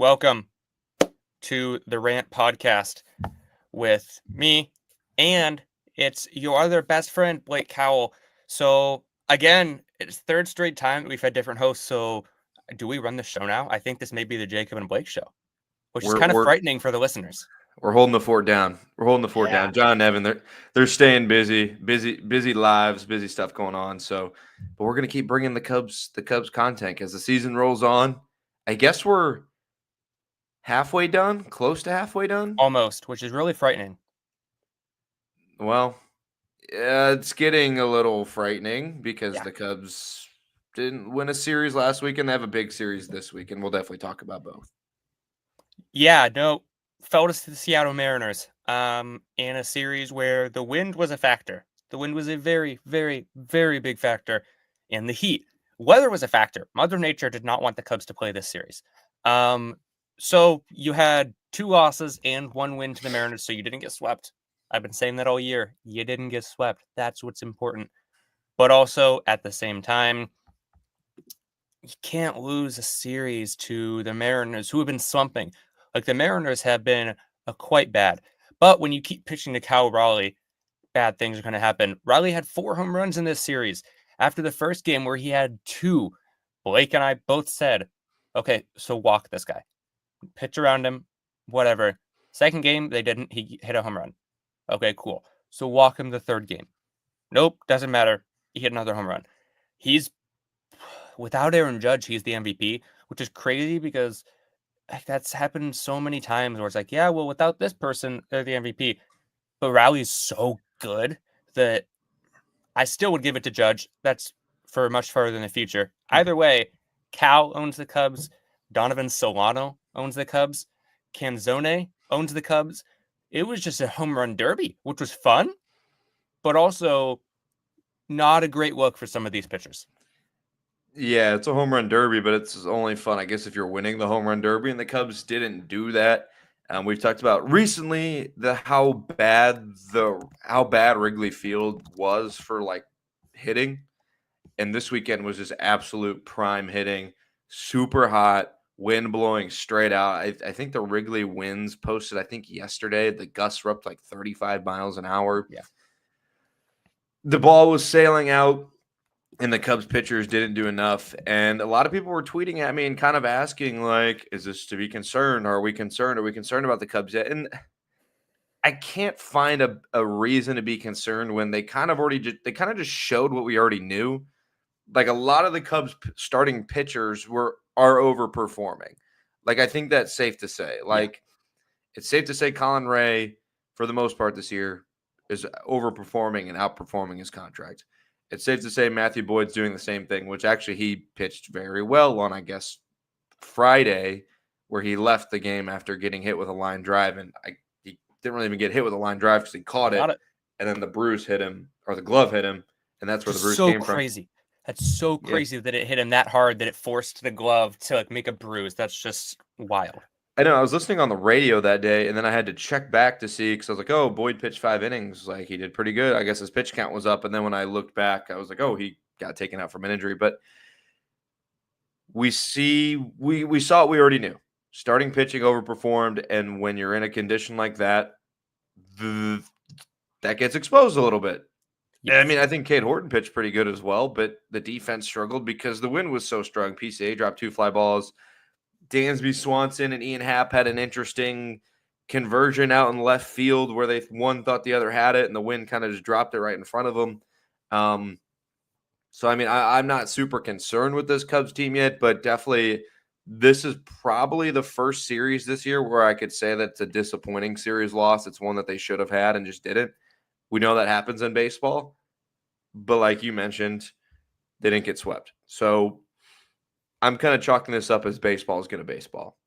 Welcome to the Rant podcast with me, and it's your other best friend, Blake Cowell. So, again, it's third straight time that we've had different hosts. So, do we run the show now? I think this may be the Jacob and Blake show, which is We're kind of we're frightening for the listeners. we're holding the fort down. We're holding the fort Yeah. down. John and Evan, they're staying busy lives, busy stuff going on. So, but we're gonna keep bringing the Cubs content as the season rolls on. I guess we're halfway done, close to halfway done. Almost, which is really frightening. Well, it's getting a little frightening because Yeah. the Cubs didn't win a series last week, and they have a big series this week, and we'll definitely talk about both. Yeah, no, fell to the Seattle Mariners in a series where the wind was a factor. The wind was a very, very, very big factor in the heat. Weather was a factor. Mother Nature did not want the Cubs to play this series. So you had 2 losses and 1 win to the Mariners, so you didn't get swept. I've been saying that all year. You didn't get swept. That's what's important. But also, at the same time, you can't lose a series to the Mariners, who have been slumping. Like, the Mariners have been quite bad. But when you keep pitching to Cal Raleigh, bad things are going to happen. Riley had 4 home runs in this series. After the first game where he had 2, Blake and I both said, okay, so walk this guy. Pitch around him, whatever. Second game, they didn't. He hit a home run. Okay, cool. So walk him the third game. Nope, doesn't matter. He hit another home run. He's, without Aaron Judge, he's the MVP, which is crazy because that's happened so many times where it's like, yeah, well, without this person, they're the MVP. But Rowley's so good that I still would give it to Judge. That's for much further in the future. Either way, Cal owns the Cubs. Donovan Solano owns the Cubs. Canzone owns the Cubs. It was just a home run derby, which was fun, but also not a great look for some of these pitchers. Yeah, it's a home run derby, but it's only fun, I guess, if you're winning the home run derby, and the Cubs didn't do that. We've talked about recently how bad Wrigley Field was for like hitting, and this weekend was just absolute prime hitting, super hot, wind blowing straight out. I think the Wrigley winds posted, I think yesterday, the gusts were up to like 35 miles an hour. Yeah. The ball was sailing out, and the Cubs pitchers didn't do enough. And a lot of people were tweeting at me and kind of asking, like, is this to be concerned? Are we concerned? Are we concerned about the Cubs yet? And I can't find a reason to be concerned when they kind of just showed what we already knew. Like, a lot of the Cubs starting pitchers are overperforming. Like, I think that's safe to say. Like, It's safe to say Colin Ray, for the most part this year, is overperforming and outperforming his contract. It's safe to say Matthew Boyd's doing the same thing, which actually he pitched very well on, I guess, Friday, where he left the game after getting hit with a line drive. And he didn't really even get hit with a line drive because he caught it. And then the bruise hit him, or the glove hit him. And that's where the bruise came from. Crazy. That's so crazy that it hit him that hard that it forced the glove to like make a bruise. That's just wild. I know. I was listening on the radio that day, and then I had to check back to see because I was like, "Oh, Boyd pitched 5 innings. Like he did pretty good. I guess his pitch count was up." And then when I looked back, I was like, "Oh, he got taken out from an injury." But we saw what we already knew. Starting pitching overperformed, and when you're in a condition like that, that gets exposed a little bit. Yeah, I mean, I think Cade Horton pitched pretty good as well, but the defense struggled because the wind was so strong. PCA dropped 2 fly balls. Dansby Swanson and Ian Happ had an interesting conversion out in left field where one thought the other had it, and the wind kind of just dropped it right in front of them. So, I mean, I'm not super concerned with this Cubs team yet, but definitely this is probably the first series this year where I could say that's a disappointing series loss. It's one that they should have had and just didn't. We know that happens in baseball, but like you mentioned, they didn't get swept. So I'm kind of chalking this up as baseball is going to baseball.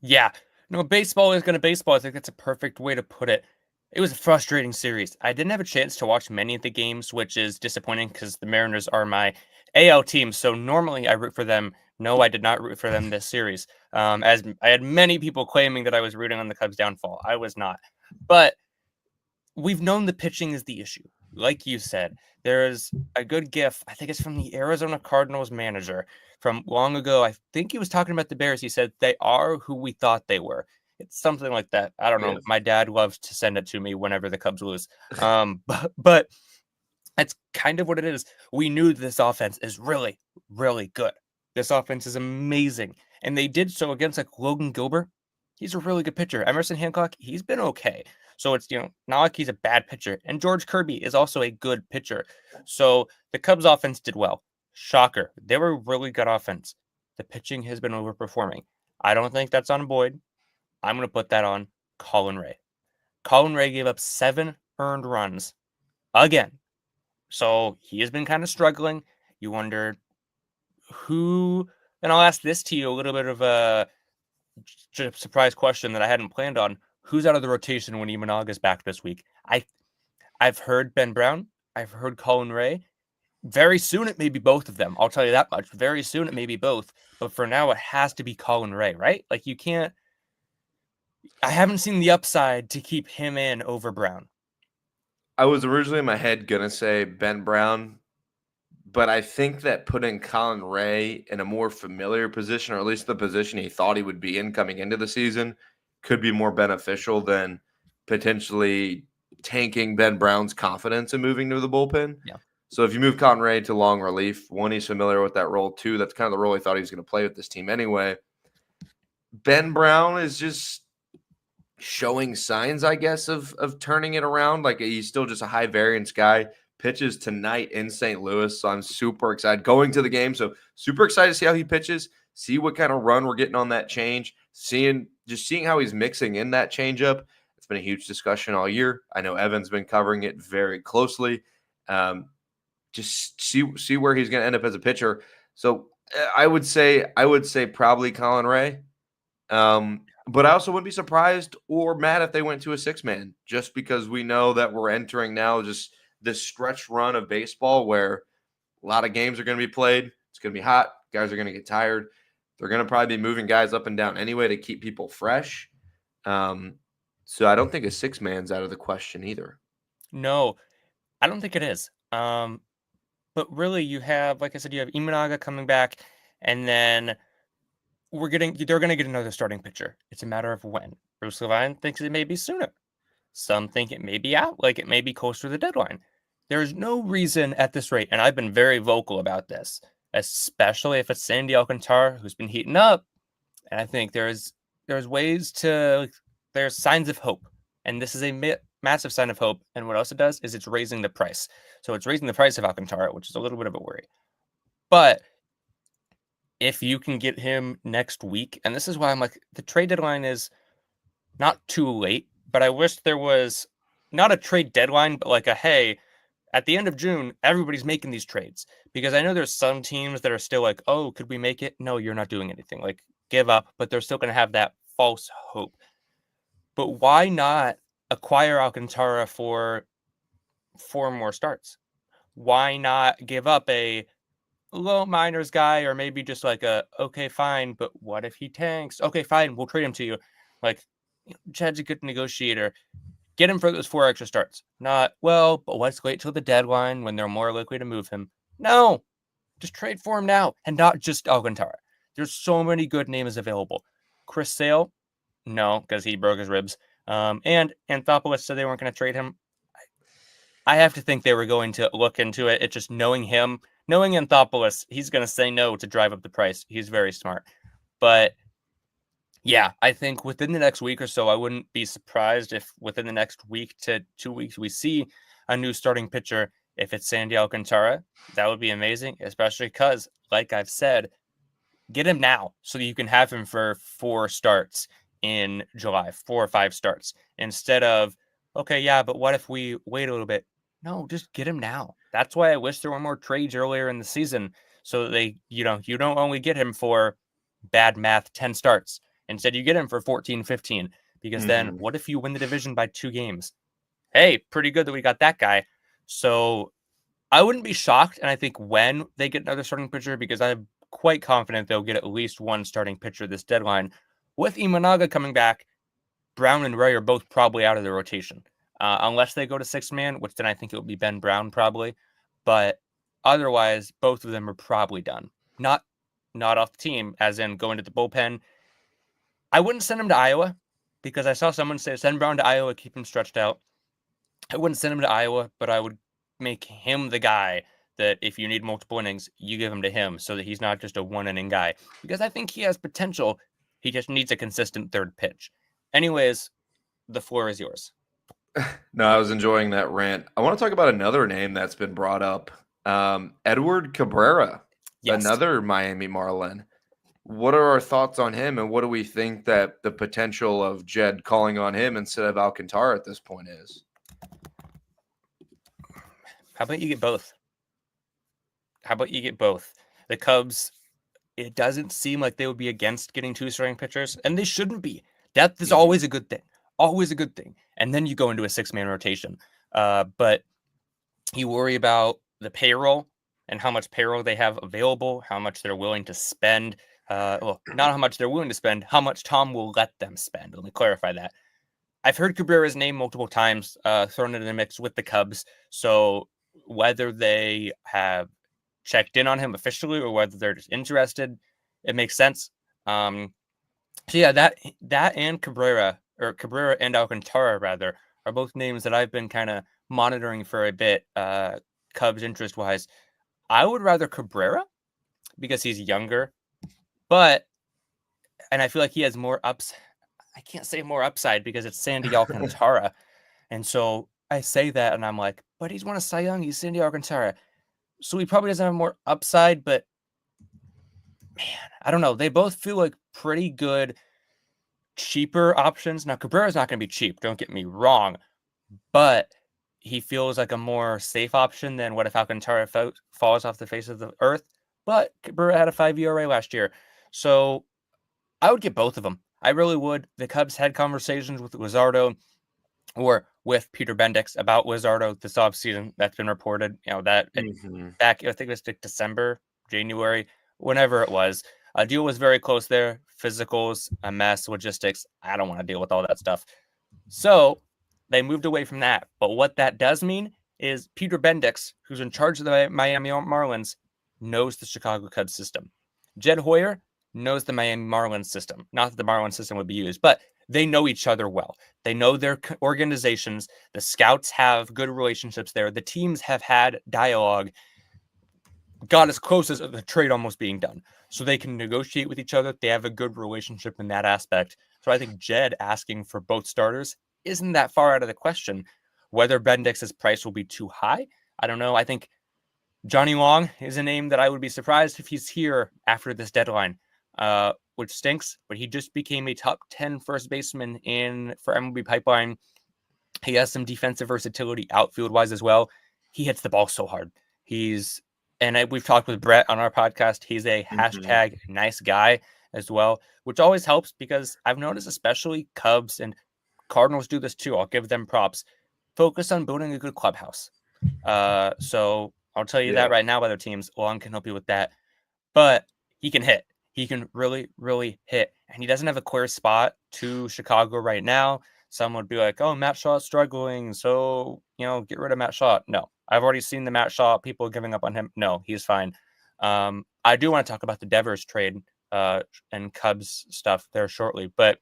Yeah. No, baseball is going to baseball. I think that's a perfect way to put it. It was a frustrating series. I didn't have a chance to watch many of the games, which is disappointing because the Mariners are my AL team. So normally I root for them. No, I did not root for them this series. As I had many people claiming that I was rooting on the Cubs' downfall. I was not. But we've known the pitching is the issue. like you said, there's a good gif. I think it's from the Arizona Cardinals manager from long ago. I think he was talking about the Bears. He said they are who we thought they were. It's something like that. I don't know. Yes. My dad loves to send it to me whenever the Cubs lose. But that's kind of what it is. We knew this offense is really, really good. This offense is amazing. And they did so against like Logan Gilbert. He's a really good pitcher. Emerson Hancock, he's been okay. So it's, not like he's a bad pitcher. And George Kirby is also a good pitcher. So the Cubs offense did well. Shocker. They were a really good offense. The pitching has been overperforming. I don't think that's on Boyd. I'm going to put that on Colin Ray. Colin Ray gave up 7 earned runs again. So he has been kind of struggling. You wonder who, and I'll ask this to you, a little bit of a surprise question that I hadn't planned on. Who's out of the rotation when Imanaga's back this week? I've heard Ben Brown. I've heard Colin Ray. Very soon it may be both of them. I'll tell you that much. Very soon it may be both. But for now it has to be Colin Ray, right? Like you can't. I haven't seen the upside to keep him in over Brown. I was originally in my head gonna say Ben Brown, but I think that putting Colin Ray in a more familiar position, or at least the position he thought he would be in coming into the season, could be more beneficial than potentially tanking Ben Brown's confidence in moving to the bullpen. Yeah. So if you move Colin Ray to long relief, one, he's familiar with that role. Two, that's kind of the role he thought he was going to play with this team anyway. Ben Brown is just showing signs, I guess, of turning it around. Like he's still just a high variance guy. Pitches tonight in St. Louis, so I'm super excited going to the game. So super excited to see how he pitches, see what kind of run we're getting on that change, seeing how he's mixing in that changeup. It's been a huge discussion all year. I know Evan's been covering it very closely. Just see where he's going to end up as a pitcher. So I would say probably Colin Ray. But I also wouldn't be surprised or mad if they went to a 6-man, just because we know that we're entering now just this stretch run of baseball where a lot of games are going to be played. It's going to be hot. Guys are going to get tired. They're going to probably be moving guys up and down anyway to keep people fresh. So I don't think a 6-man's out of the question either. No, I don't think it is. But really, you have, like I said, you have Imanaga coming back, and then they're going to get another starting pitcher. It's a matter of when. Bruce Levine thinks it may be sooner. Some think it may be out, like it may be close to the deadline. There's no reason at this rate, and I've been very vocal about this, especially if it's Sandy Alcantara who's been heating up. And I think there's signs of hope, and this is a massive sign of hope. And what else it does is it's raising the price. So it's raising the price of Alcantara, which is a little bit of a worry. But if you can get him next week, and this is why I'm like, the trade deadline is not too late, but I wish there was not a trade deadline, but like hey, at the end of June, everybody's making these trades. Because I know there's some teams that are still like, oh, could we make it? No, you're not doing anything. Like, give up, but they're still going to have that false hope. But why not acquire Alcantara for 4 more starts? Why not give up a low minors guy, or maybe just like okay, fine, but what if he tanks? Okay, fine, we'll trade him to you. Like, Chad's a good negotiator. Get him for those 4 extra starts. Not, well, but let's wait till the deadline when they're more likely to move him. No, just trade for him now, and not just Alcantara. There's so many good names available. Chris Sale, no, because he broke his ribs. And Anthopoulos said they weren't going to trade him. I have to think they were going to look into it. It's just knowing him, knowing Anthopoulos, he's going to say no to drive up the price. He's very smart. But yeah, I think within the next week or so, I wouldn't be surprised if within the next week to 2 weeks, we see a new starting pitcher. If it's Sandy Alcantara, that would be amazing, especially because, like I've said, get him now so that you can have him for 4 starts in July, 4 or 5 starts, instead of, okay, yeah, but what if we wait a little bit? No, just get him now. That's why I wish there were more trades earlier in the season, so that you don't only get him for, bad math, 10 starts. Instead, you get him for 14, 15, because then what if you win the division by 2 games? Hey, pretty good that we got that guy. So I wouldn't be shocked, and I think when they get another starting pitcher, because I'm quite confident they'll get at least 1 starting pitcher this deadline. With Imanaga coming back, Brown and Ray are both probably out of the rotation. unless they go to 6-man, which then I think it would be Ben Brown probably. But otherwise, both of them are probably done. Not off the team, as in going to the bullpen. I wouldn't send him to Iowa because I saw someone say send Brown to Iowa, keep him stretched out. I wouldn't send him to Iowa, but I would make him the guy that if you need multiple innings, you give him to him so that he's not just a one-inning guy. Because I think he has potential. He just needs a consistent third pitch. Anyways, the floor is yours. No, I was enjoying that rant. I want to talk about another name that's been brought up. Edward Cabrera, Yes. another Miami Marlin. What are our thoughts on him, and what do we think that the potential of Jed calling on him instead of Alcantara at this point is? How about you get both? The Cubs, it doesn't seem like they would be against getting 2 starting pitchers, and they shouldn't be. Depth is always a good thing. Always a good thing. And then you go into a 6-man rotation. But you worry about the payroll and how much payroll they have available, how much they're willing to spend. Well, not how much they're willing to spend, how much Tom will let them spend. Let me clarify that. I've heard Cabrera's name multiple times thrown into the mix with the Cubs. So whether they have checked in on him officially or whether they're just interested, it makes sense. So yeah, that and Cabrera and Alcantara rather are both names that I've been kind of monitoring for a bit, Cubs interest wise. I would rather Cabrera because he's younger, and I feel like he has more ups. I can't say more upside because it's Sandy Alcantara. And so I say that and I'm like, but he's won a Cy Young, he's Sandy Alcantara. So he probably doesn't have more upside, but man, I don't know. They both feel like pretty good, cheaper options. Now, Cabrera's not going to be cheap, don't get me wrong, but he feels like a more safe option than what if Alcantara falls off the face of the earth. But Cabrera had a 5 ERA last year. So I would get both of them. I really would. The Cubs had conversations with Luzardo or with Peter Bendix about Luzardo this offseason. That's been reported. That back, I think it was December, January, whenever it was. A deal was very close there. Physicals, a mess, logistics. I don't want to deal with all that stuff. So they moved away from that. But what that does mean is Peter Bendix, who's in charge of the Miami Marlins, knows the Chicago Cubs system. Jed Hoyer knows the Miami Marlins system. Not that the Marlins system would be used, but they know each other well. They know their organizations. The scouts have good relationships there. The teams have had dialogue, got as close as the trade almost being done. So they can negotiate with each other. They have a good relationship in that aspect. So I think Jed asking for both starters isn't that far out of the question. Whether Bendix's price will be too high, I don't know. I think Johnny Long is a name that I would be surprised if he's here after this deadline, which stinks, but he just became a top 10 first baseman for MLB Pipeline. He has some defensive versatility outfield-wise as well. He hits the ball so hard. We've talked with Brett on our podcast. He's a hashtag nice guy as well, which always helps because I've noticed especially Cubs and Cardinals do this too. I'll give them props. Focus on building a good clubhouse. So I'll tell you that right now, other teams, Long can help you with that. But he can hit. He can really, really hit. And he doesn't have a clear spot to Chicago right now. Some would be like, oh, Matt Shaw's struggling, so, get rid of Matt Shaw. No, I've already seen the Matt Shaw people giving up on him. No, he's fine. I do want to talk about the Devers trade and Cubs stuff there shortly. But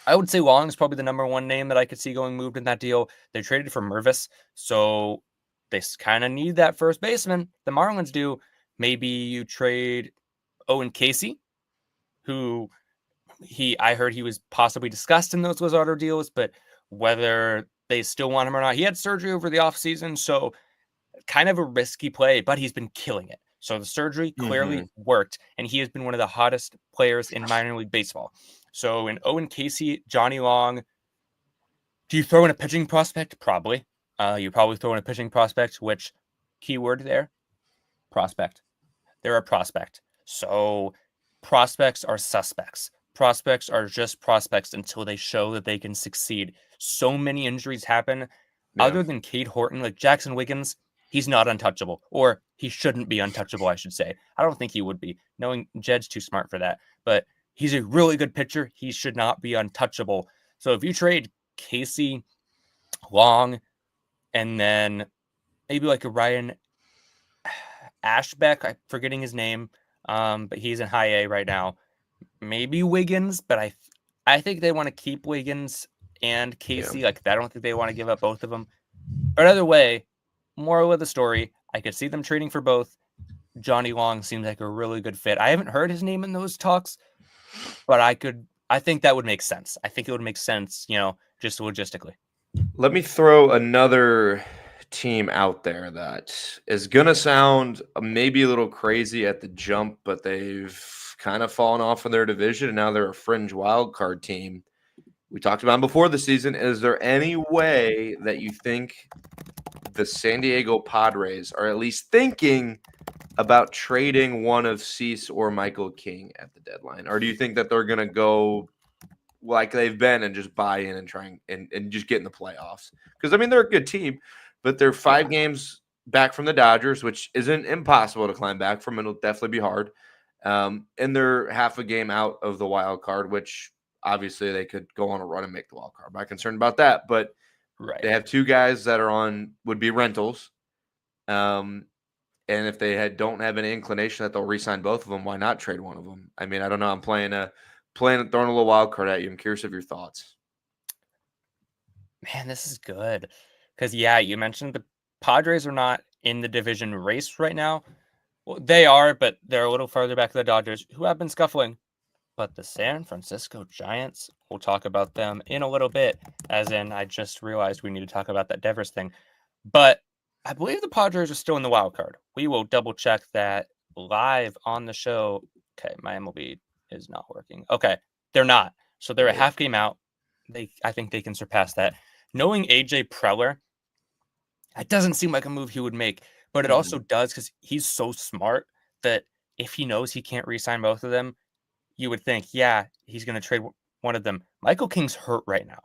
I would say Long is probably the number one name that I could see going moved in that deal. They traded for Mervis, so they kind of need that first baseman. The Marlins do. Maybe you trade Owen Casey, who I heard he was possibly discussed in those Luzardo deals, but whether they still want him or not, he had surgery over the offseason, so kind of a risky play, but he's been killing it. So the surgery clearly worked, and he has been one of the hottest players in minor league baseball. So in Owen Casey, Johnny Long, do you throw in a pitching prospect? Probably. You probably throw in a pitching prospect, which keyword there, prospect. They're a prospect. So prospects are suspects. Prospects are just prospects until they show that they can succeed. So many injuries happen. Yeah. Other than Cade Horton, like Jackson Wiggins, he's not untouchable. Or he shouldn't be untouchable, I should say. I don't think he would be. Knowing Jed's too smart for that. But he's a really good pitcher. He should not be untouchable. So if you trade Casey Long, and then maybe like a Ryan Ashbeck. I'm forgetting his name, but he's in high A right now. Maybe Wiggins, but I think they want to keep Wiggins and Yeah. Casey. Like I don't think they want to give up both of them. But either way, moral of the story, I could see them trading for both. Johnny Long seems like a really good fit. I haven't heard his name in those talks, but I think that would make sense. I think it would make sense, just logistically. Let me throw another team out there that is going to sound maybe a little crazy at the jump, but they've kind of fallen off in their division and now they're a fringe wild card team. We talked about them before the season. Is there any way that you think the San Diego Padres are at least thinking about trading one of Cease or Michael King at the deadline? Or do you think that they're going to go like they've been and just buy in and try and just get in the playoffs? Because, I mean, they're a good team, but they're Yeah. 5 games back from the Dodgers, which isn't impossible to climb back from. It'll definitely be hard. And they're half a game out of the wild card, which obviously they could go on a run and make the wild card. I'm not concerned about that, but Right. they have 2 guys that are would be rentals. And if they don't have any inclination that they'll re-sign both of them, why not trade one of them? I mean, I don't know. I'm throwing a little wild card at you. I'm curious of your thoughts. Man, this is good. Because, yeah, you mentioned the Padres are not in the division race right now. Well, they are, but they're a little farther back than the Dodgers, who have been scuffling. But the San Francisco Giants, we'll talk about them in a little bit, as in I just realized we need to talk about that Devers thing. But I believe the Padres are still in the wild card. We will double check that live on the show. Okay, my MLB is not working. Okay, they're not. So they're a Right. half game out. I think they can surpass that. Knowing AJ Preller, it doesn't seem like a move he would make, but it also Mhm. does because he's so smart that if he knows he can't re-sign both of them, you would think, yeah, he's going to trade one of them. Michael King's hurt right now.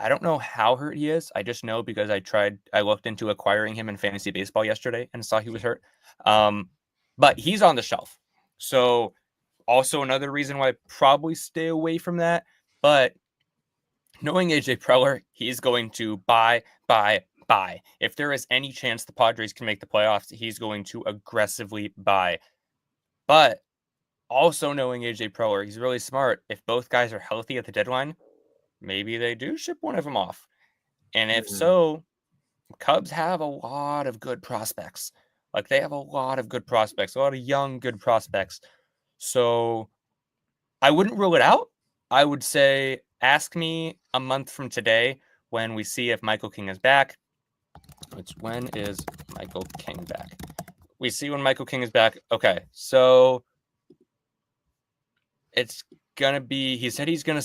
I don't know how hurt he is. I just know because I looked into acquiring him in fantasy baseball yesterday and saw he was hurt. But he's on the shelf. So also another reason why I probably stay away from that. But knowing AJ Preller, he's going to buy. If there is any chance the Padres can make the playoffs, he's going to aggressively buy. But also knowing AJ Preller, he's really smart. If both guys are healthy at the deadline, maybe they do ship one of them off. And if Mhm. so, Cubs have a lot of good prospects. Like they have a lot of good prospects, a lot of young good prospects. So I wouldn't rule it out. I would say ask me a month from today when we see if Michael King is back. When is Michael King back? We see when Michael King is back. Okay, so it's gonna be. He said he's gonna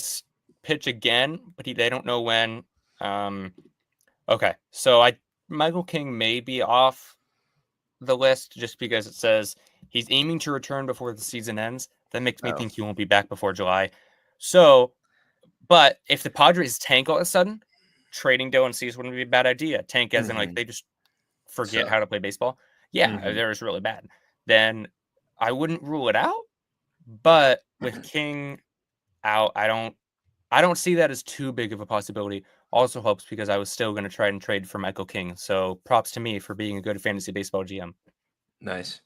pitch again, but they don't know when. Okay, so Michael King may be off the list just because it says he's aiming to return before the season ends. That makes me Oh. think he won't be back before July. So, but if the Padres tank all of a sudden, trading Dylan Cease wouldn't be a bad idea. Tank as in like Mhm. they just forget So. how to play baseball. Yeah, Mhm. they're just really bad. Then I wouldn't rule it out. But with King out, I don't see that as too big of a possibility. Also helps because I was still going to try and trade for Michael King. So props to me for being a good fantasy baseball GM. Nice.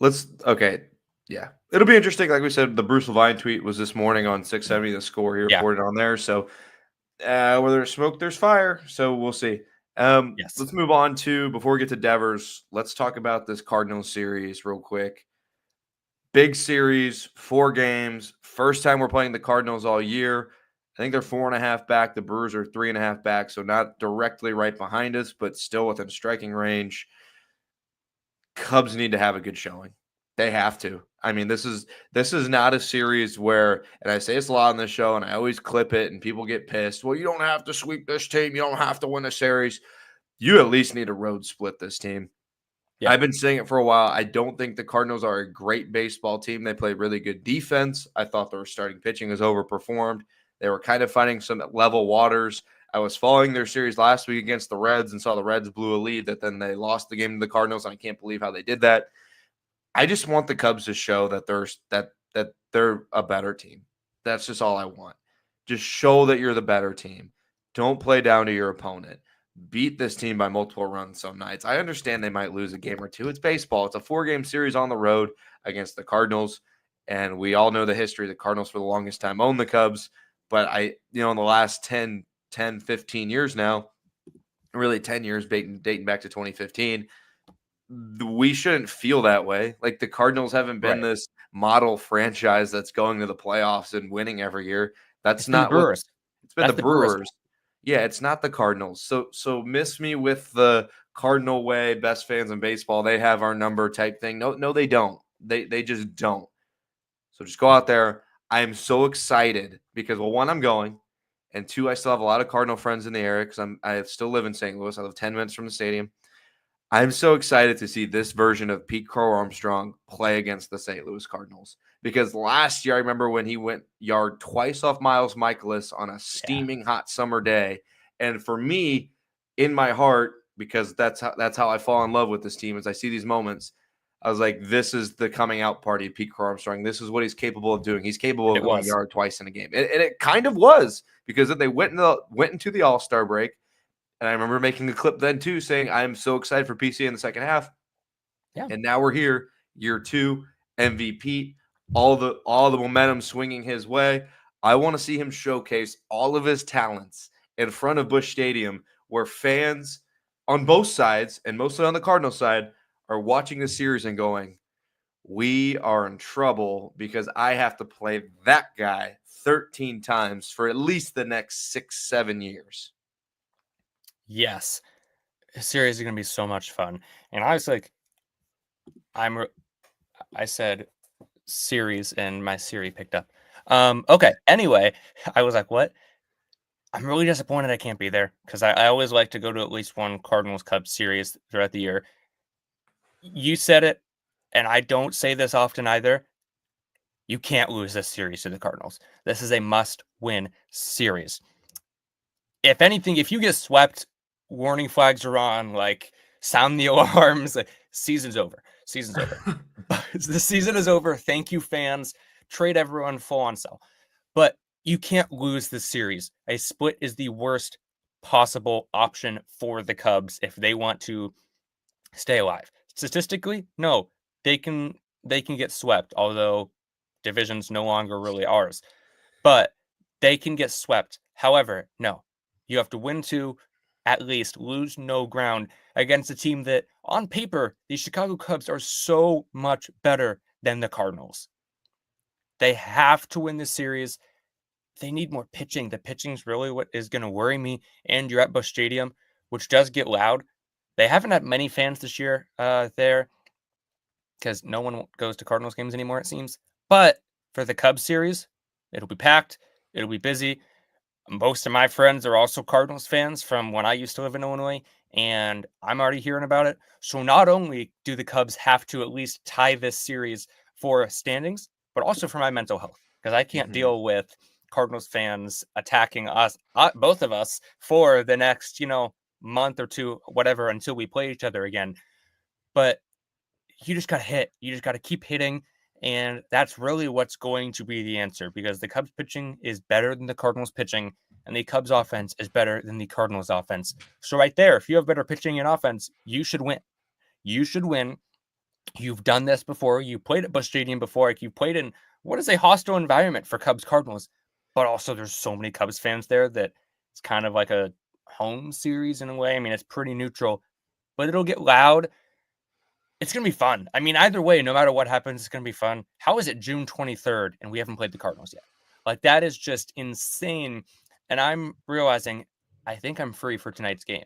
Okay. Yeah. It'll be interesting. Like we said, the Bruce Levine tweet was this morning on 670 The Score. He Yeah. reported on there. So where there's smoke, there's fire. So we'll see. Yes. Let's move on to, before we get to Devers, let's talk about this Cardinals series real quick. Big series, 4 games. First time we're playing the Cardinals all year. I think they're 4.5 back. The Brewers are 3.5 back. So not directly right behind us, but still within striking range. Cubs need to have a good showing. They have to. I mean, this is not a series where, and I say this a lot on this show, and I always clip it, and people get pissed. Well, you don't have to sweep this team. You don't have to win a series. You at least need a road split this team. Yeah. I've been saying it for a while. I don't think the Cardinals are a great baseball team. They play really good defense. I thought their starting pitching was overperformed. They were kind of finding some level waters. I was following their series last week against the Reds and saw the Reds blew a lead that then they lost the game to the Cardinals, and I can't believe how they did that. I just want the Cubs to show that they're a better team. That's just all I want. Just show that you're the better team. Don't play down to your opponent. Beat this team by multiple runs some nights. I understand they might lose a game or two. It's baseball. It's a 4-game series on the road against the Cardinals. And we all know the history. The Cardinals for the longest time owned the Cubs. But in the last 15 years now, really 10 years, dating back to 2015, we shouldn't feel that way. Like the Cardinals haven't been Right. this model franchise that's going to the playoffs and winning every year. It's That's been the not what Brewers. it's been. The That's the Brewers now. Brewers. Yeah, it's not the Cardinals. So miss me with the Cardinal way, best fans in baseball. They have our number type thing. No, they don't. They just don't. So just go out there. I am so excited because, well, one, I'm going, and two, I still have a lot of Cardinal friends in the area because I still live in St. Louis. I live 10 minutes from the stadium. I'm so excited to see this version of Pete Crow Armstrong play against the St. Louis Cardinals because last year I remember when he went yard twice off Miles Michaelis on a Yeah. steaming hot summer day, and for me, in my heart, because that's how I fall in love with this team as I see these moments. I was like, this is the coming out party of Pete Crow Armstrong. This is what he's capable of doing. He's capable And of it going was. yard twice in a game, and it kind of was because they went into the All-Star break. And I remember making a clip then too saying, I'm so excited for PC in the second half. Yeah. And now we're here, year 2, MVP, all the momentum swinging his way. I want to see him showcase all of his talents in front of Busch Stadium where fans on both sides, and mostly on the Cardinal side, are watching the series and going, we are in trouble because I have to play that guy 13 times for at least the next 6-7 years. Yes. This series is going to be so much fun. And I was like, I said series and my Siri picked up. Okay. Anyway, I was like, what? I'm really disappointed I can't be there because I always like to go to at least one Cardinals Cubs series throughout the year. You said it, and I don't say this often either. You can't lose this series to the Cardinals. This is a must-win series. If anything, if you get swept, warning flags are on. Like, sound the alarms. Season's over. Season's over. The season is over. Thank you, fans. Trade everyone full on sell. But you can't lose this series. A split is the worst possible option for the Cubs if they want to stay alive. Statistically, no, they can get swept, although division's no longer really ours. But they can get swept. However, no. You have to win 2, at least lose no ground against a team that on paper, the Chicago Cubs are so much better than the Cardinals. They have to win this series. They need more pitching. The pitching's really what is going to worry me. And you're at Busch Stadium, which does get loud. They haven't had many fans this year there because no one goes to Cardinals games anymore, it seems. But for the Cubs series, it'll be packed. It'll be busy. Most of my friends are also Cardinals fans from when I used to live in Illinois, and I'm already hearing about it. So not only do the Cubs have to at least tie this series for standings, but also for my mental health, because I can't deal with Cardinals fans attacking us, both of us, for the next, month or two, whatever, until we play each other again. But you just got to hit. You just got to keep hitting. And that's really what's going to be the answer, because the Cubs pitching is better than the Cardinals pitching, and the Cubs offense is better than the Cardinals offense. So right there, if you have better pitching and offense, you should win. You should win. You've done this before. You played at Busch Stadium before. Like, you played in what is a hostile environment for Cubs Cardinals, but also there's so many Cubs fans there that it's kind of like a home series in a way. I mean, it's pretty neutral, but it'll get loud. It's going to be fun. I mean, either way, no matter what happens, it's going to be fun. How is it June 23rd and we haven't played the Cardinals yet? Like, that is just insane. And I'm realizing I think I'm free for tonight's game.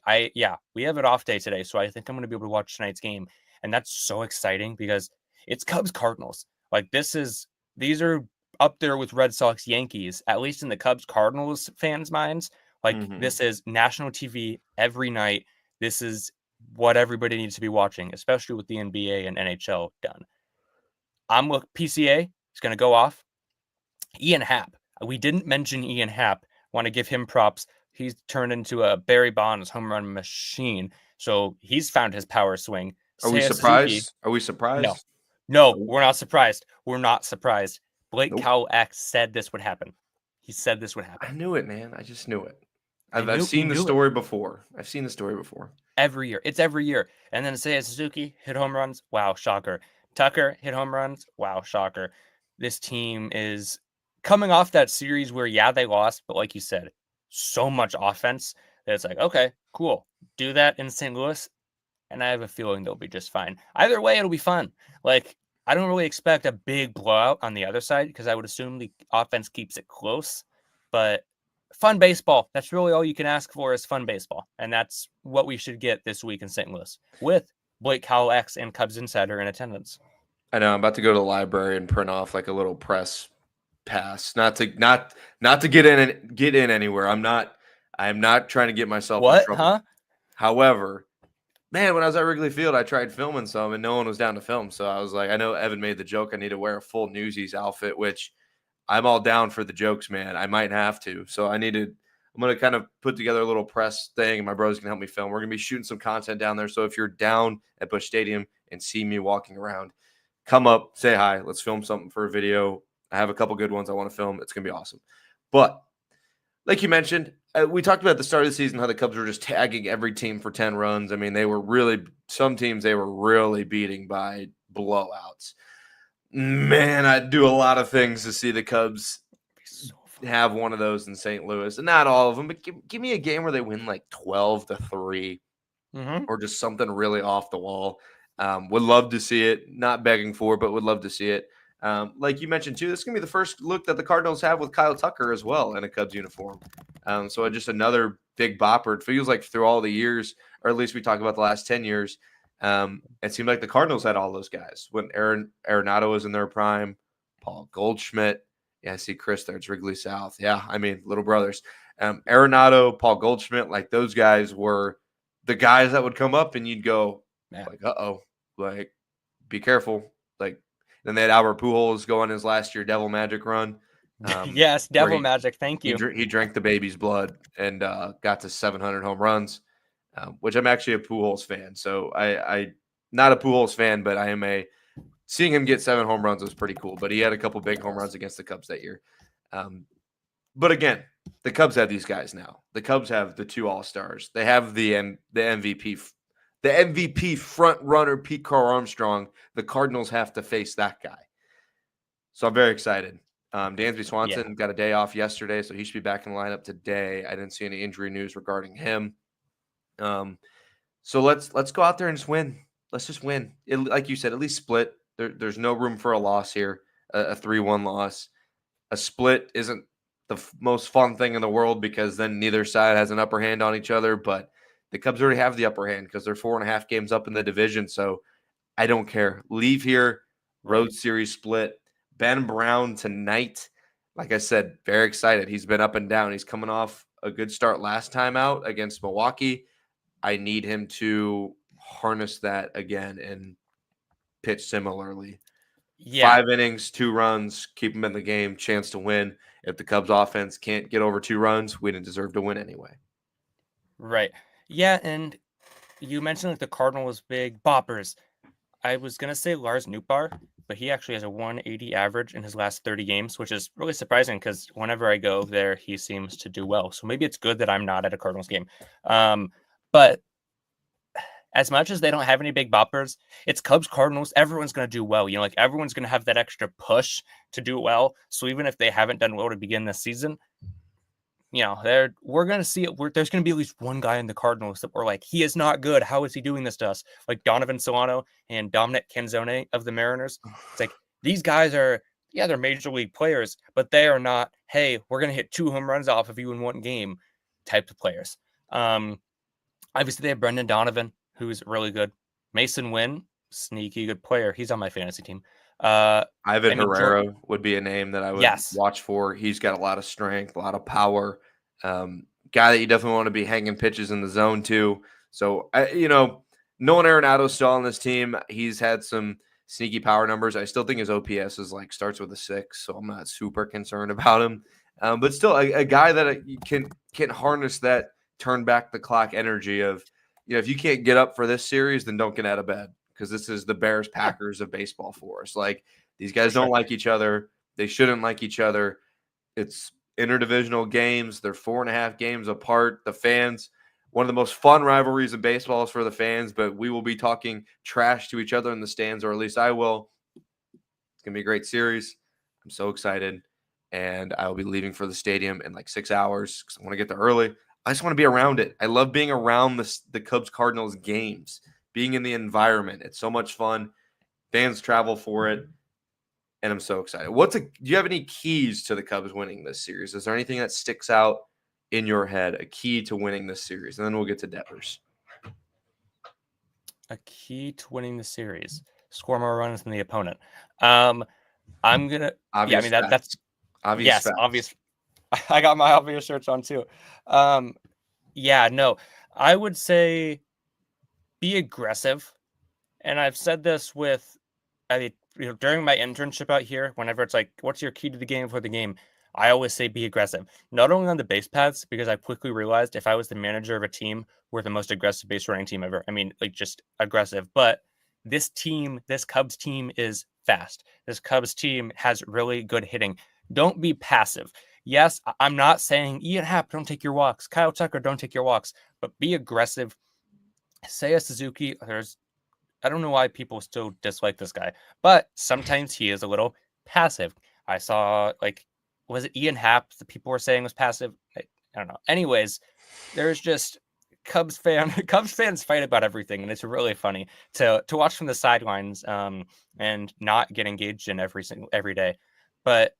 We have an off day today, so I think I'm going to be able to watch tonight's game. And that's so exciting because it's Cubs Cardinals. Like, these are up there with Red Sox Yankees, at least in the Cubs Cardinals fans' minds. Like, this is national TV every night. This is what everybody needs to be watching, especially with the NBA and NHL done. PCA is going to go off. Ian Happ. We didn't mention Ian Happ. Want to give him props. He's turned into a Barry Bonds home run machine. So he's found his power swing. Are we Seiya surprised? Suzuki, Are we surprised? No, we're not surprised. We're not surprised. Blake Nope. Cowell X said this would happen. He said this would I happen. knew it, man. I just knew it. I've You seen the knew it story before. I've seen the story before. every year. It's every year. And then Seiya Suzuki hit home runs. Wow, shocker. Tucker hit home runs. Wow, shocker. This team is coming off that series where, yeah, they lost, but like you said, so much offense that it's like, okay, cool. Do that in St. Louis, and I have a feeling they'll be just fine. Either way, it'll be fun. Like, I don't really expect a big blowout on the other side because I would assume the offense keeps it close. But fun baseball. That's really all you can ask for is fun baseball. And that's what we should get this week in St. Louis with Blake Cowell X and Cubs Insider in attendance. I know I'm about to go to the library and print off like a little press pass, not to get in anywhere. I'm not trying to get myself in What? trouble. Huh? However, man, when I was at Wrigley Field, I tried filming some and no one was down to film. So I was like, I know Evan made the joke I need to wear a full Newsies outfit, which I'm all down for the jokes, man. I might have to. So I'm going to kind of put together a little press thing and my bro's going to help me film. We're going to be shooting some content down there. So if you're down at Busch Stadium and see me walking around, come up, say hi. Let's film something for a video. I have a couple good ones I want to film. It's going to be awesome. But like you mentioned, we talked about at the start of the season how the Cubs were just tagging every team for 10 runs. I mean, some teams they were really beating by blowouts. Man, I'd do a lot of things to see the Cubs have one of those in St. Louis. And not all of them, but give me a game where they win like 12-3 or just something really off the wall. Would love to see it. Not begging for, but would love to see it. Like you mentioned too, this is gonna be the first look that the Cardinals have with Kyle Tucker as well in a Cubs uniform. So just another big bopper. It feels like through all the years, or at least we talk about the last 10 years, it seemed like the Cardinals had all those guys when Arenado was in their prime, Paul Goldschmidt. Yeah, I see Chris there. It's Wrigley South. Yeah, I mean little brothers. Arenado, Paul Goldschmidt, like those guys were the guys that would come up and you'd go like, uh-oh, like be careful, like. Then they had Albert Pujols go on his last year Devil Magic run. Yes, Devil Magic. Thank you. He drank the baby's blood and got to 700 home runs, which I'm actually a Pujols fan. So I not a Pujols fan, but I am seeing him get 7 home runs was pretty cool. But he had a couple big home runs against the Cubs that year. But again, the Cubs have these guys now. The Cubs have the 2 All-Stars. They have the MVP. The MVP front runner, Pete Carl Armstrong, the Cardinals have to face that guy. So I'm very excited. Dansby Swanson got a day off yesterday, so he should be back in the lineup today. I didn't see any injury news regarding him. So let's go out there and just win. Let's just win. Like you said, at least split. There's no room for a loss here, a 3-1 loss. A split isn't the most fun thing in the world because then neither side has an upper hand on each other, but the Cubs already have the upper hand because they're 4.5 games up in the division. So I don't care. Leave here, road series split. Ben Brown tonight. Like I said, very excited. He's been up and down. He's coming off a good start last time out against Milwaukee. I need him to harness that again and pitch similarly. Yeah. 5 innings, 2 runs, keep him in the game, chance to win. If the Cubs offense can't get over 2 runs, we didn't deserve to win anyway. Right. Yeah, and you mentioned like the Cardinals' big boppers. I was gonna say Lars Nootbaar, but he actually has a 180 average in his last 30 games, which is really surprising because whenever I go there, he seems to do well. So maybe it's good that I'm not at a Cardinals game. But as much as they don't have any big boppers, it's Cubs Cardinals. Everyone's gonna do well. Like everyone's gonna have that extra push to do well. So even if they haven't done well to begin this season, we're going to see it. There's going to be at least one guy in the Cardinals that we're like, he is not good. How is he doing this to us? Like Donovan Solano and Dominic Canzone of the Mariners. It's like, these guys are, they're major league players, but they are not, hey, we're going to hit 2 home runs off of you in one game type of players. Obviously, they have Brendan Donovan, who's really good. Mason Wynn, sneaky good player. He's on my fantasy team. Ivan Herrera would be a name that I would watch for. He's got a lot of strength, a lot of power. Guy that you definitely want to be hanging pitches in the zone too. So, Nolan Arenado's still on this team. He's had some sneaky power numbers. I still think his OPS is starts with a 6, so I'm not super concerned about him. But still, a guy that can harness that turn back the clock energy of, if you can't get up for this series, then don't get out of bed. Because this is the Bears Packers of baseball for us. Like, these guys don't like each other. They shouldn't like each other. It's interdivisional games. They're 4.5 games apart. The fans, one of the most fun rivalries in baseball is for the fans, but we will be talking trash to each other in the stands, or at least I will. It's going to be a great series. I'm so excited. And I will be leaving for the stadium in like 6 hours because I want to get there early. I just want to be around it. I love being around the Cubs Cardinals games, being in the environment. It's so much fun. Fans travel for it. And I'm so excited. Do you have any keys to the Cubs winning this series? Is there anything that sticks out in your head, a key to winning this series? And then we'll get to Devers. A key to winning the series: score more runs than the opponent. I'm gonna. Obvious Yeah, I mean that's obvious yes, facts. obvious. I got my obvious shirts on too. Yeah, no, I would say be aggressive. And I've said this with, during my internship out here, whenever it's like, what's your key to the game for the game? I always say be aggressive. Not only on the base paths, because I quickly realized if I was the manager of a team, we're the most aggressive base running team ever. I mean, like just aggressive. But this Cubs team is fast. This Cubs team has really good hitting. Don't be passive. Yes, I'm not saying Ian Happ, don't take your walks. Kyle Tucker, don't take your walks. But be aggressive. Seiya Suzuki, I don't know why people still dislike this guy, but sometimes he is a little passive. I saw, like, was it Ian Happ that people were saying was passive? I don't know. Anyways, there's just Cubs fans fight about everything, and it's really funny to watch from the sidelines, and not get engaged in every day. But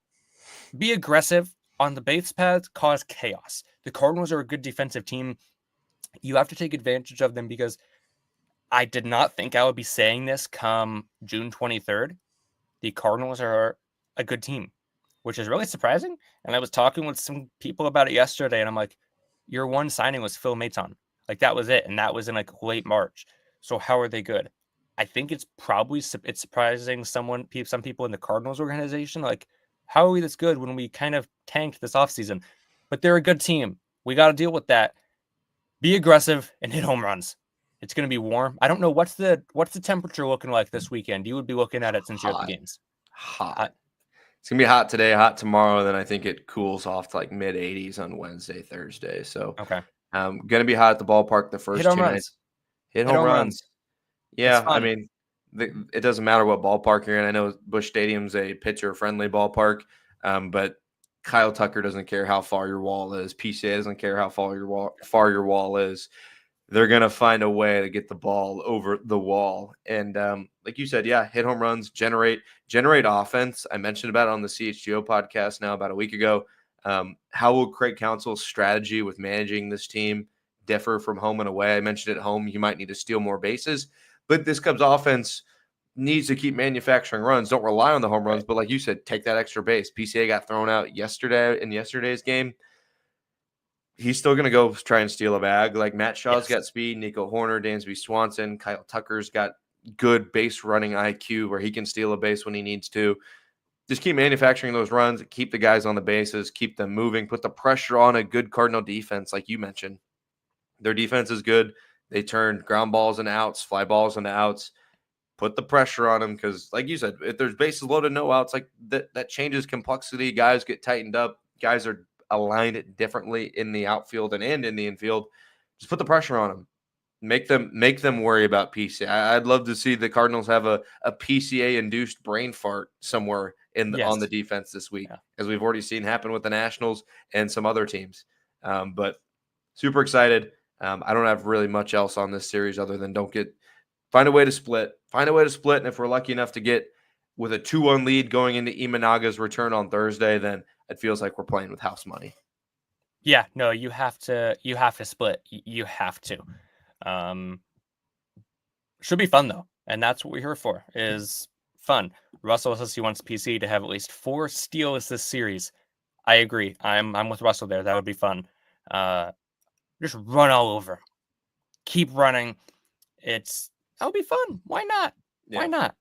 be aggressive on the base paths, cause chaos. The Cardinals are a good defensive team. You have to take advantage of them because I did not think I would be saying this come June 23rd. The Cardinals are a good team, which is really surprising. And I was talking with some people about it yesterday, and I'm like, your one signing was Phil Maton. Like, that was it. And that was in like late March. So how are they good? I think it's surprising some people in the Cardinals organization. Like, how are we this good when we kind of tanked this offseason? But they're a good team. We got to deal with that. Be aggressive and hit home runs. It's going to be warm. I don't know what's the temperature looking like this weekend. You would be looking at it since you're at the games. Hot. It's gonna be hot today, hot tomorrow. Then I think it cools off to like mid 80s on Wednesday, Thursday. So Okay. Gonna be hot at the ballpark the first Hit home 2 runs. nights. Hit home runs. It's Yeah, I fun. mean, it doesn't matter what ballpark you're in. I know Busch Stadium's a pitcher-friendly ballpark, but Kyle Tucker doesn't care how far your wall is. PCA doesn't care how far your wall is. They're gonna find a way to get the ball over the wall. And like you said, yeah, hit home runs, generate offense. I mentioned about it on the CHGO podcast now about a week ago. How will Craig Counsell's strategy with managing this team differ from home and away? I mentioned at home you might need to steal more bases, but this Cubs offense needs to keep manufacturing runs. Don't rely on the home runs, Right. but like you said, take that extra base. PCA got thrown out yesterday's game. He's still going to go try and steal a bag. Like Matt Shaw's Yes. got speed, Nico Horner, Dansby Swanson, Kyle Tucker's got good base running IQ where he can steal a base when he needs to. Just keep manufacturing those runs, keep the guys on the bases, keep them moving, put the pressure on a good Cardinal defense, like you mentioned. Their defense is good. They turn ground balls into outs, fly balls into outs. Put the pressure on them because, like you said, if there's bases loaded, no outs, like that changes complexity. Guys get tightened up. Guys are aligned differently in the outfield and in the infield. Just put the pressure on them. Make them worry about PCA. I'd love to see the Cardinals have a PCA induced brain fart somewhere on the Yes. defense this week, Yeah. as we've already seen happen with the Nationals and some other teams. But super excited. I don't have really much else on this series other than find a way to split. Find a way to split, and if we're lucky enough to get with a 2-1 lead going into Imanaga's return on Thursday, then it feels like we're playing with house money. Yeah. No, you have to split. You have to. Should be fun though, and that's what we're here for. Is fun. Russell says he wants PC to have at least 4 steals this series. I agree. I'm with Russell there. That would be fun. Just run all over 'em. Keep running. That'll be fun. Why not? Yeah. Why not?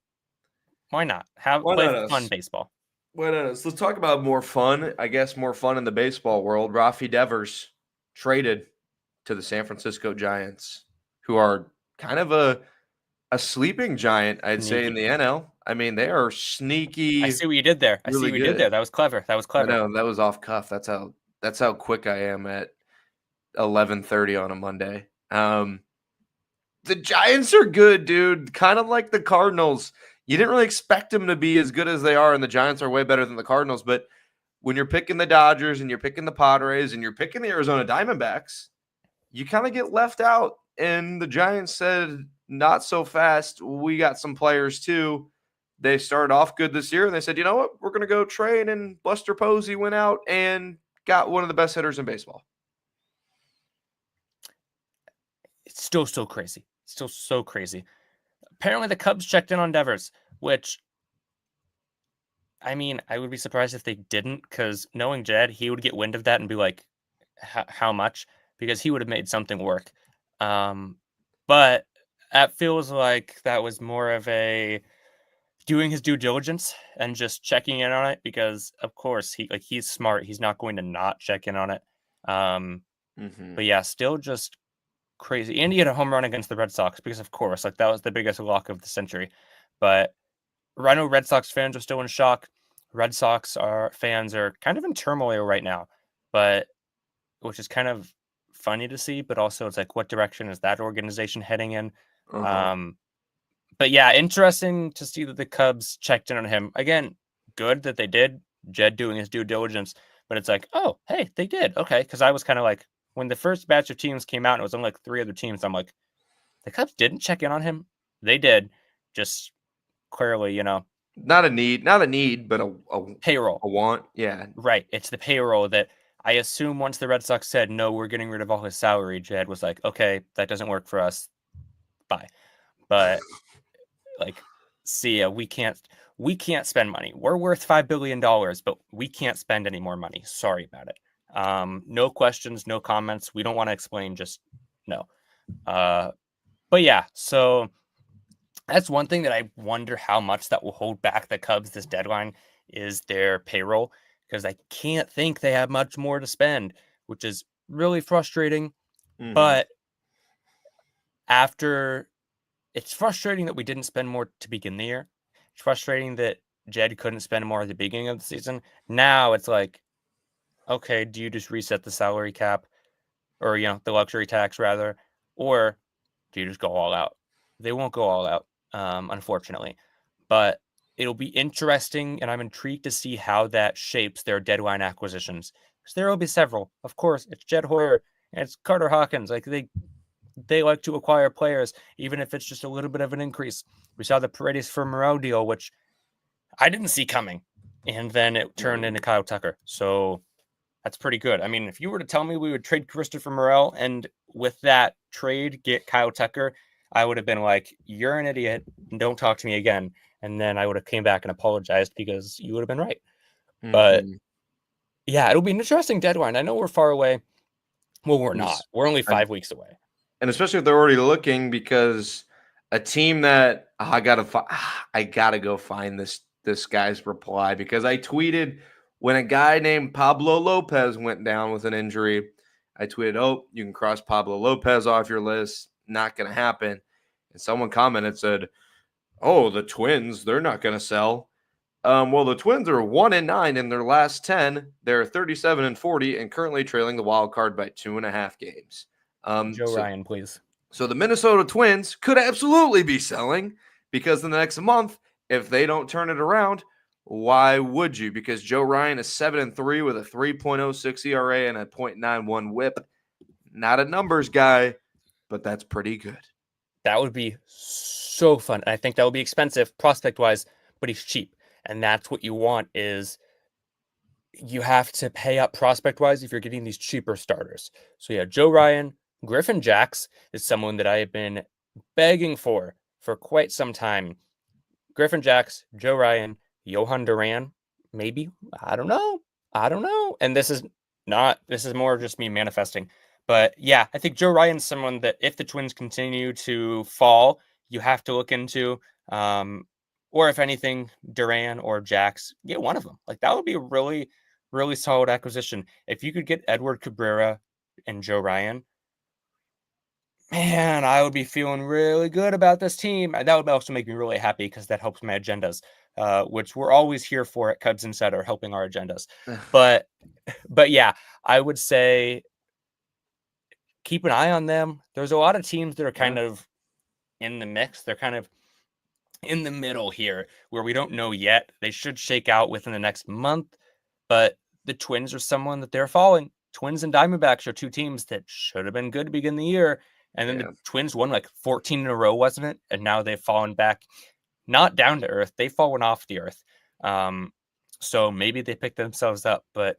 Why not? Why Play not us? fun baseball. Why not us? Let's talk about more fun. I guess more fun in the baseball world. Rafi Devers traded to the San Francisco Giants, who are kind of a sleeping giant, I'd say, in Sneaky. the NL. I mean, they are I sneaky, see what you did there. I see really what you did good. there. That was clever. That was I clever. know that was off cuff. That's how quick I am at 11:30 on a Monday. The Giants are good, dude. Kind of like the Cardinals. You didn't really expect them to be as good as they are, and the Giants are way better than the Cardinals. But when you're picking the Dodgers and you're picking the Padres and you're picking the Arizona Diamondbacks, you kind of get left out. And the Giants said, not so fast. We got some players too. They started off good this year, and they said, you know what? We're going to go trade. And Buster Posey went out and got one of the best hitters in baseball. It's still so crazy. Still so crazy. Apparently, the Cubs checked in on Devers, which, I mean, I would be surprised if they didn't, because knowing Jed, he would get wind of that and be like, how much? Because he would have made something work. But that feels like that was more of a doing his due diligence and just checking in on it, because of course he's smart. He's not going to not check in on it. But yeah, still just crazy. And he had a home run against the Red Sox because of course, like that was the biggest lock of the century. But I know Red Sox fans are still in shock. Red Sox fans are kind of in turmoil right now, but which is kind of funny to see, but also it's like, what direction is that organization heading in? Uh-huh. Um, but yeah, interesting to see that the Cubs checked in on him. Again, good that they did. Jed doing his due diligence, but it's like, oh, hey, they did. Okay. Because I was kind of like, when the first batch of teams came out and it was only like 3 other teams, I'm like, the Cubs didn't check in on him. They did. Just clearly, Not a need, but payroll. a want. Yeah. Right. It's the payroll that I assume once the Red Sox said, no, we're getting rid of all his salary, Jed was like, okay, that doesn't work for us. Bye. But like, see ya, we can't spend money. We're worth $5 billion, but we can't spend any more money. Sorry about it. No questions, no comments. We don't want to explain, just no. But yeah, so that's one thing that I wonder how much that will hold back the Cubs this deadline is their payroll, because I can't think they have much more to spend, which is really frustrating. Mm-hmm. But after it's frustrating that we didn't spend more to begin the year. It's frustrating that Jed couldn't spend more at the beginning of the season. Now it's like, okay, do you just reset the salary cap or, the luxury tax rather, or do you just go all out? They won't go all out, unfortunately, but it'll be interesting, and I'm intrigued to see how that shapes their deadline acquisitions, because there will be several. Of course, it's Jed Hoyer and it's Carter Hawkins. Like they like to acquire players, even if it's just a little bit of an increase. We saw the Paredes for Morel deal, which I didn't see coming, and then it turned into Kyle Tucker. So that's pretty good. I mean, if you were to tell me we would trade Christopher Morel and with that trade get Kyle Tucker, I would have been like, "You're an idiot. Don't talk to me again." And then I would have came back and apologized because you would have been right. But Mm-hmm. yeah, it'll be an interesting deadline. I know we're far away. Well, we're And, not. We're only I, 5 weeks away. and especially if they're already looking, because a team that I gotta go find this guy's reply, because I tweeted when a guy named Pablo Lopez went down with an injury. I tweeted, "Oh, you can cross Pablo Lopez off your list. Not gonna happen." And someone commented said, "Oh, the Twins, they're not gonna sell." Well, the Twins are 1-9 in their last 10. They're 37-40 and currently trailing the wild card by 2.5 games. Um, Joe so Ryan, please. so the Minnesota Twins could absolutely be selling, because in the next month, if they don't turn it around, why would you? Because Joe Ryan is 7-3 with a 3.06 ERA and a .91 WHIP. Not a numbers guy, but that's pretty good. That would be so fun. And I think that would be expensive prospect wise, but he's cheap. And that's what you want is you have to pay up prospect wise if you're getting these cheaper starters. So yeah, Joe Ryan, Griffin Jacks is someone that I have been begging for quite some time. Griffin Jacks, Joe Ryan, Johan Duran, maybe. I don't know. I don't know. And this is more just me manifesting. But yeah, I think Joe Ryan's someone that if the Twins continue to fall, you have to look into. Or if anything, Duran or Jacks, get one of them. Like that would be a really, really solid acquisition. If you could get Edward Cabrera and Joe Ryan, man, I would be feeling really good about this team. And that would also make me really happy because that helps my agendas, which we're always here for at Cubs Insider, helping our agendas. But yeah, I would say keep an eye on them. There's a lot of teams that are Yeah. kind of in the mix. They're kind of in the middle here where we don't know yet. They should shake out within the next month, but the Twins are someone that they're following. Twins and Diamondbacks are two teams that should have been good to begin the year. And then the Yeah. Twins won like 14 in a row, wasn't it? And now they've fallen back, not down to earth. They've fallen off the earth. So maybe they pick themselves up, but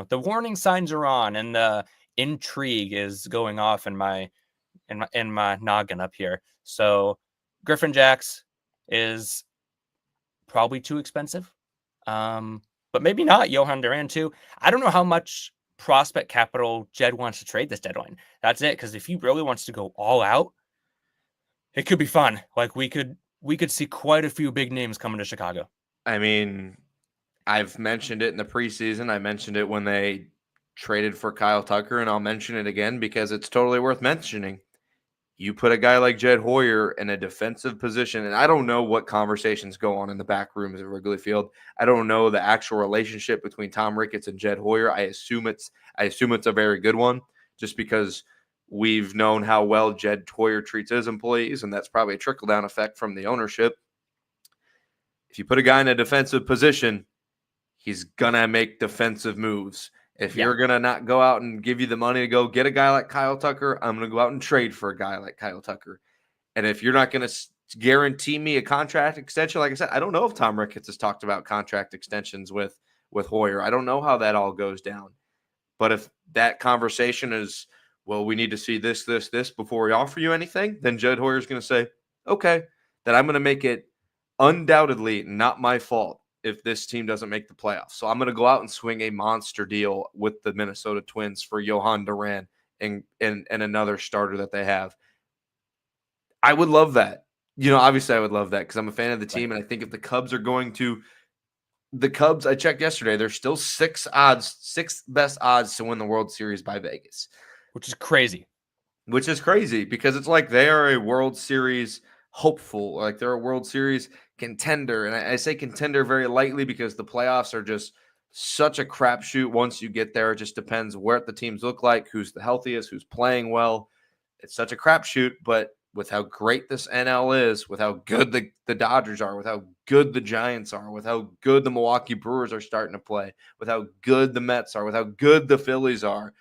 the warning signs are on and the intrigue is going off in my noggin up here. So Griffin Jacks is probably too expensive. But maybe not Johan Duran too. I don't know how much prospect capital Jed wants to trade this deadline. That's it. Because if he really wants to go all out, it could be fun. Like we could see quite a few big names coming to Chicago. I mean, I've mentioned it in the preseason. I mentioned it when they traded for Kyle Tucker, and I'll mention it again because it's totally worth mentioning. You put a guy like Jed Hoyer in a defensive position, and I don't know what conversations go on in the back rooms at Wrigley Field. I don't know the actual relationship between Tom Ricketts and Jed Hoyer. I assume it's a very good one, just because we've known how well Jed Hoyer treats his employees, and that's probably a trickle down effect from the ownership. If you put a guy in a defensive position, he's gonna make defensive moves. If Yeah. you're gonna not go out and give you the money to go get a guy like Kyle Tucker, I'm gonna go out and trade for a guy like Kyle Tucker. And if you're not gonna guarantee me a contract extension, like I said, I don't know if Tom Ricketts has talked about contract extensions with Hoyer. I don't know how that all goes down. But if that conversation is, well, we need to see this, this, this before we offer you anything, then Jed Hoyer's going to say, okay, then I'm going to make it undoubtedly not my fault if this team doesn't make the playoffs. So I'm going to go out and swing a monster deal with the Minnesota Twins for Johan Duran and another starter that they have. I would love that. Obviously I would love that because I'm a fan of the team. Right. And I think if the Cubs are going to the Cubs, I checked yesterday, they're still sixth best odds to win the World Series by Vegas. Which is crazy. Which is crazy because it's like they are a World Series hopeful, like they're a World Series contender. And I say contender very lightly because the playoffs are just such a crapshoot once you get there. It just depends what the teams look like, who's the healthiest, who's playing well. It's such a crapshoot, but with how great this NL is, with how good the Dodgers are, with how good the Giants are, with how good the Milwaukee Brewers are starting to play, with how good the Mets are, with how good the Phillies are,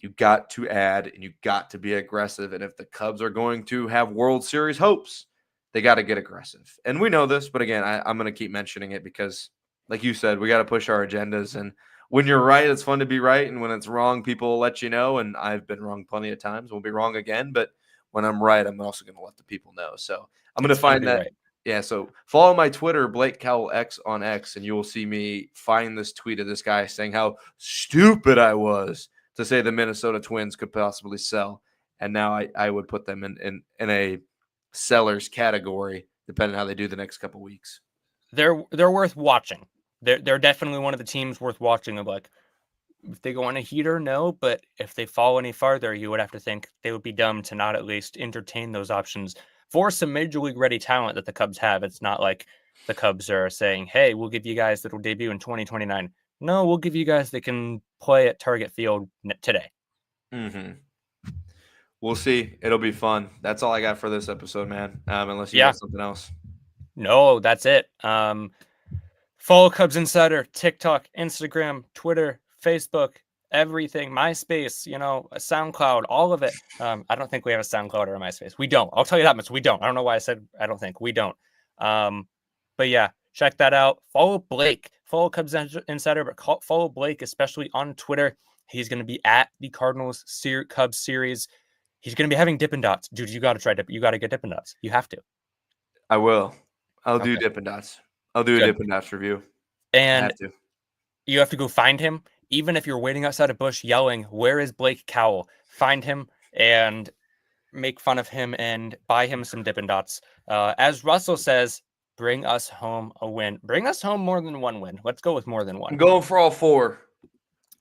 you got to add and you got to be aggressive. And if the Cubs are going to have World Series hopes, they got to get aggressive. And we know this, but again, I'm going to keep mentioning it because, like you said, we got to push our agendas. And when you're right, it's fun to be right. And when it's wrong, people will let you know. And I've been wrong plenty of times. We'll be wrong again. But when I'm right, I'm also going to let the people know. So I'm going to It's fun to find be that. right. Yeah. So follow my Twitter, Blake Cowell X on X, and you will see me find this tweet of this guy saying how stupid I was to say the Minnesota Twins could possibly sell. And now I would put them in a sellers category, depending on how they do the next couple weeks. They're worth watching. They're definitely one of the teams worth watching. Of like, if they go on a heater, no, but if they fall any farther, you would have to think they would be dumb to not at least entertain those options for some major league ready talent that the Cubs have. It's not like the Cubs are saying, hey, we'll give you guys that will debut in 2029. No, we'll give you guys that can play at Target Field today. Mm-hmm. We'll see. It'll be fun. That's all I got for this episode, man. Unless you Yeah. got something else. No, that's it. Follow Cubs Insider, TikTok, Instagram, Twitter, Facebook, everything, MySpace, a SoundCloud, all of it. I don't think we have a SoundCloud or a MySpace. We don't. I'll tell you that much. We don't. I don't know why I said I don't think. We don't. But yeah, check that out. Follow Blake. Follow Cubs Insider, but follow Blake, especially on Twitter. He's going to be at the Cardinals Cubs series. He's going to be having Dippin' Dots. Dude, you got to try Dippin'. You got to get Dippin' Dots. You have to. I will. I'll do Okay. Dippin' Dots. I'll do a Good. Dippin' Dots review. And I have to. you have to go find him. Even if you're waiting outside a bush yelling, where is Blake Cowell? Find him and make fun of him and buy him some Dippin' Dots. As Russell says, bring us home a win. Bring us home more than one win. Let's go with more than one. I'm going for all four.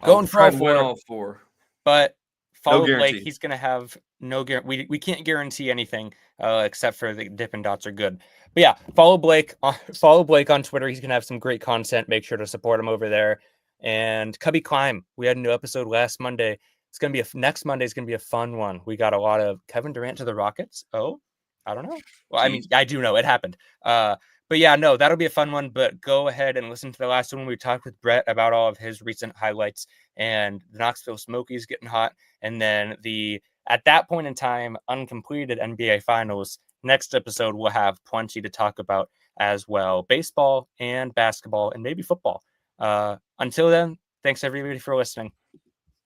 Going I'll for try all and win four. all four. But follow No Blake. guarantee. He's going to have no, we can't guarantee anything except for the Dippin' Dots are good. But yeah, follow Blake. Follow Blake on Twitter. He's gonna have some great content. Make sure to support him over there. And Cubby Climb. We had a new episode last Monday. It's gonna be next Monday is gonna be a fun one. We got a lot of Kevin Durant to the Rockets. Oh, I don't know. Well, I mean, Jeez. I do know it happened. But yeah, no, that'll be a fun one. But go ahead and listen to the last one. We talked with Brett about all of his recent highlights and the Knoxville Smokies getting hot, and then the at that point in time uncompleted NBA Finals. Next episode we'll have plenty to talk about as well, baseball and basketball and maybe football. Until then, thanks everybody for listening.